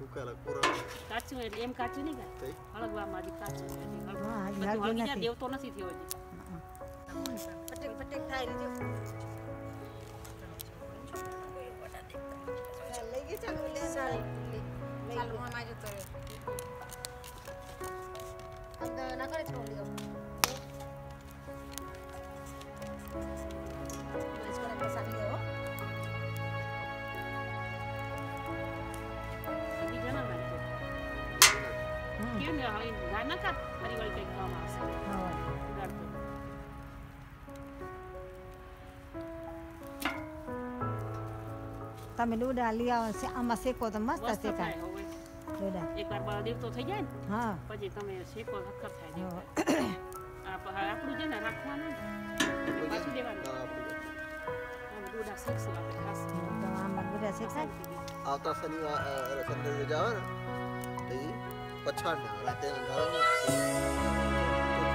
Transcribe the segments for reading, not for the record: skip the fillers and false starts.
સુકાયેલા કોરા કાચું એટલે એમ કાચું નહીં કાંઈ હળગવામાં હજી કાચું હળગી જાય દેવ તો નથી થયો હજી પટેક પટેક થાય ને જો લઈ ગઈ ચાલો લે ચાલો મામા જો તો અંદર ના કરે છોડી દો બસ કરે પસાર લ્યો બીજા ના નાખજો કેમ ને હવે ગાના કા મારી વાળી કઈક કામ આવશે ઉડાડતો તમે ડોડા લઈ આવો આમાં શેકો તો મસ્ત શેકાય ડોડા એકવાર બળ દેવ તો થઈ જાય ને હા પછી તમે શેકો હક્કર થાય દેવ આપણું છે ને રાખવાનું પાછું દેવાનું ડોડા શેકશું આપણે ખાસ આમાં ડોડા શેકાય આવતા શનિવાર સંડે રજા આવે ને એ પછાડ રાતે અંધારો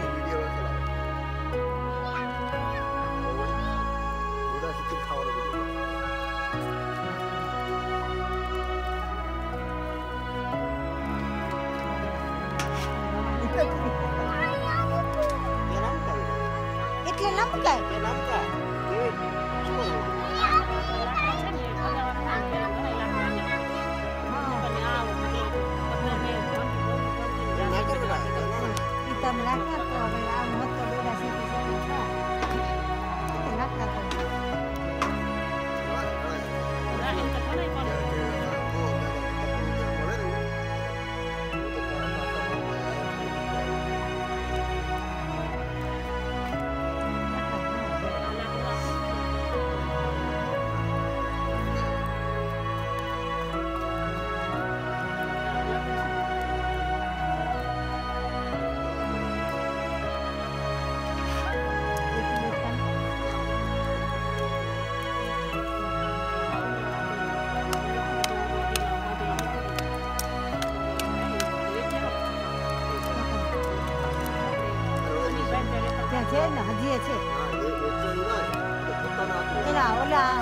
વિડીયો ચલાવે ઓડા સિટી ખાવાનું એટલે લંકાય તમે રાખતા તો હવે આ મત ડોડા શીખી રાખતા તો છે ને હજી છે એના ઓલા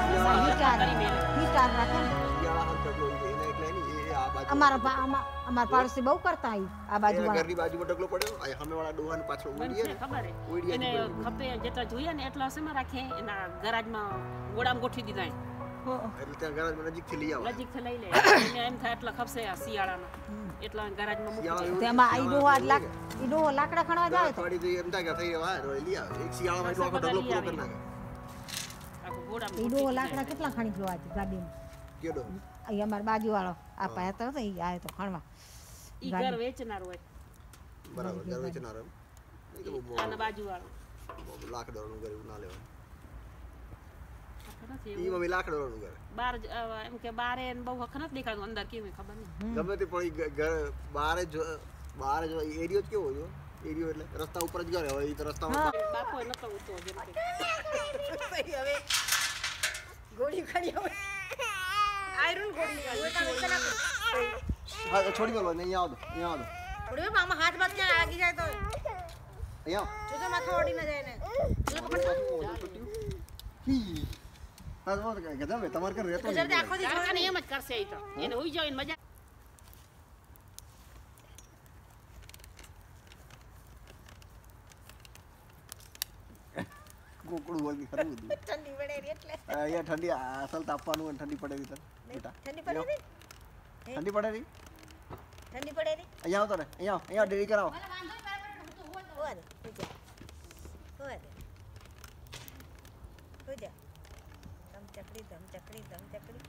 હીટર રાખે ને અમારા પાડોશી બહુ કરતા આ બાજુ ઘરની બાજુમાં ડગલો પડ્યો આ સામે વાળા ડોહાને પાછળ ઉડીએ ને ખબર હે એને ખપે જેટલા જોઈએ ને એટલા સમય રાખે એના ગરાજમાં ગોડામાં ગોઠવી દીધા એટલે ત્યાં ગરાજમાં નજીકથી લઈ આવો નજીકથી લઈ લે એને એમ થાય એટલા ખપશે આ શિયાળાના એટલા ગરાજમાં મૂકી તેમાં ઈ ડોહો લાકડા ખણવા જાય તો થોડી એમ થાય કે થઈ વા લઈ આવ એક શિયાળામાં એટલો આખો ડગલો પૂરો કરી નાખે આખો ગોડામાં ઈ ડોહો લાકડા કેટલા ખણી ગયો આજ ગાડીમાં કેડો અહીં અમાર બાજુ વાળો આ પાયા તો ઈ આયો તો ખણવા ઈ ઘર વેચનાર હોય બરાબર ઘર વેચનાર એમ ઈ તો બહુ આના બાજુ વાળો લાકડાનું ઘર ના લેવાનું ઈ મમ્મી લાકડાનું ઘર બાર એમ કે બારે બહુ હખ નથી દેખાતું અંદર કેવું ખબર નહીં ગમે તે પણ ઘર બારે જો એરિયો જ કેવો હોય એરિયો એટલે રસ્તા ઉપર જ ઘર હોય ઈ તો રસ્તામાં બાપો નતો ઉતો જેમ કે હવે ગોળી ખાડી હવે આયરન ગોળી હા છોડી દો ને અહીંયા આવો થોડી આમાં હાથ બાત ક્યાં આગી જાય તો અહીંયા જો માથા ઓડી ન જાય ને હા તો કે તમે તમાર કર રહેતો જલ્દી આખો દી છોકરાને એમ જ કરશે ઈ તો એને હોઈ જાવ મજા કોકડું હોય ખરું ઠંડી પડે એટલે અહીંયા ઠંડી અસલ તાપવાનું અને ઠંડી પડે તો બેટા ઠંડી પડે રે ઠંડી પડે રી ઠંડી પડે રે અહીંયા આવો તો ને અહીંયા ડેરી કરાવો ધમ ચકડી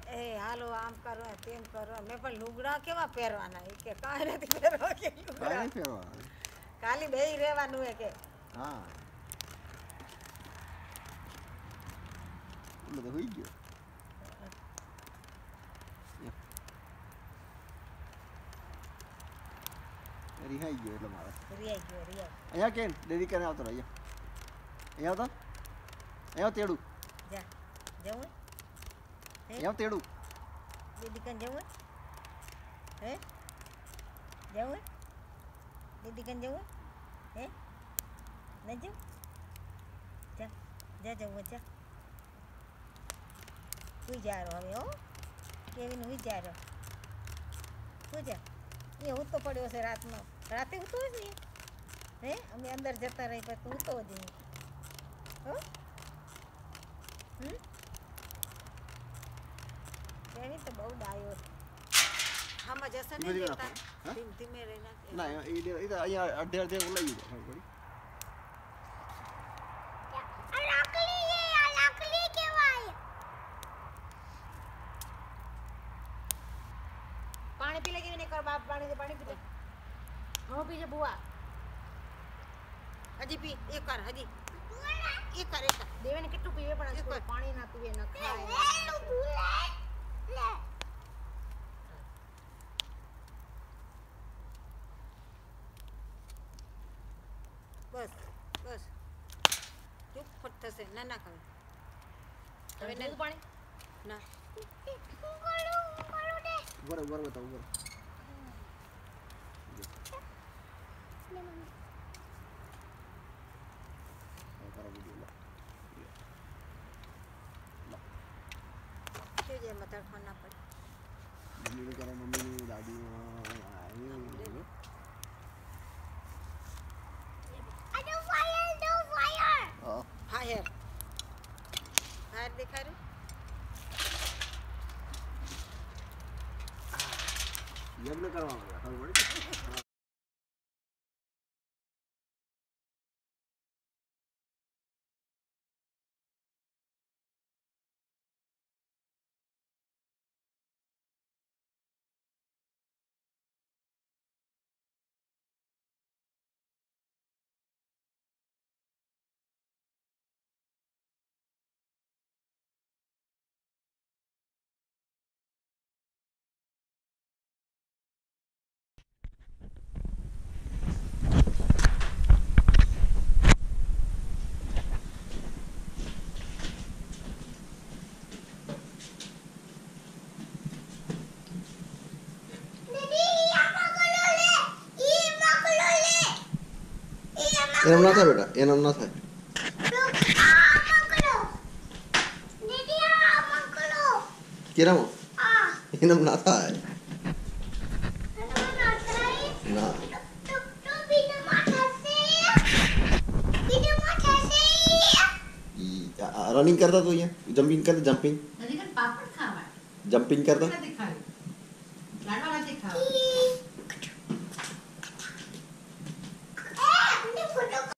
એ હાલો આમ કરો તેમ કરો મેં પણ લુગડા કેવા પહેરવાના એ કે કાંઈ નથી પહેરવા કે લુગડા ખાલી બેહી રહેવાનું હે કે હા બધું હોઈ ગયો રિહાઈ ગયો એટલે મારે અહીંયા કેમ ડેરી કરીને આવતો અહીંયા આવતો અહીંયા તેડું જા જવું અહીંયા તેડું બેડી કાન જવું હે જવું दीदी कन जाऊँ है न जाऊँ जा जा जाऊँ जा हुई जा रहा हमें हो केविन हुई जा रहा हो जा ये હું તો પડ્યો છે રાતનો રાતે હું તો જ નહીં હે અમે અંદર જતા રહી પણ તું તો જ નહીં હો કેવી તો બહુ ડાયો આમાં જશે ને ધીમે રહીને ના એ અહીંયા અડધે અડધે ઓલાઈ ગયું પડી पानी पी लेगी नहीं कर बाप पानी दे पानी पी ले हो पी जा बुआ हजी पी एक कर हजी एक कर देवे ने किट्टू पीवे पण पानी ना पीवे ना खाए ले बस बस चुप फट थसे ना ना करे હવે ને પાણી ના ऊपर ऊपर बताओ ऊपर ले मम्मी ऊपर वीडियो ला क्यों जे मत खाना पड़े मम्मी ने करा मम्मी ने दादी फायर फायर दिखा रहे ये अपने करवाऊंगा खबर पड़ी एनम ना था बेटा एनम ना था किरा मो एनम ना था ना रनिंग करता तो ये जंपिंग करता जंपिंग पापड़ खावा जंपिंग करता दिखाई लाडवा दिखावा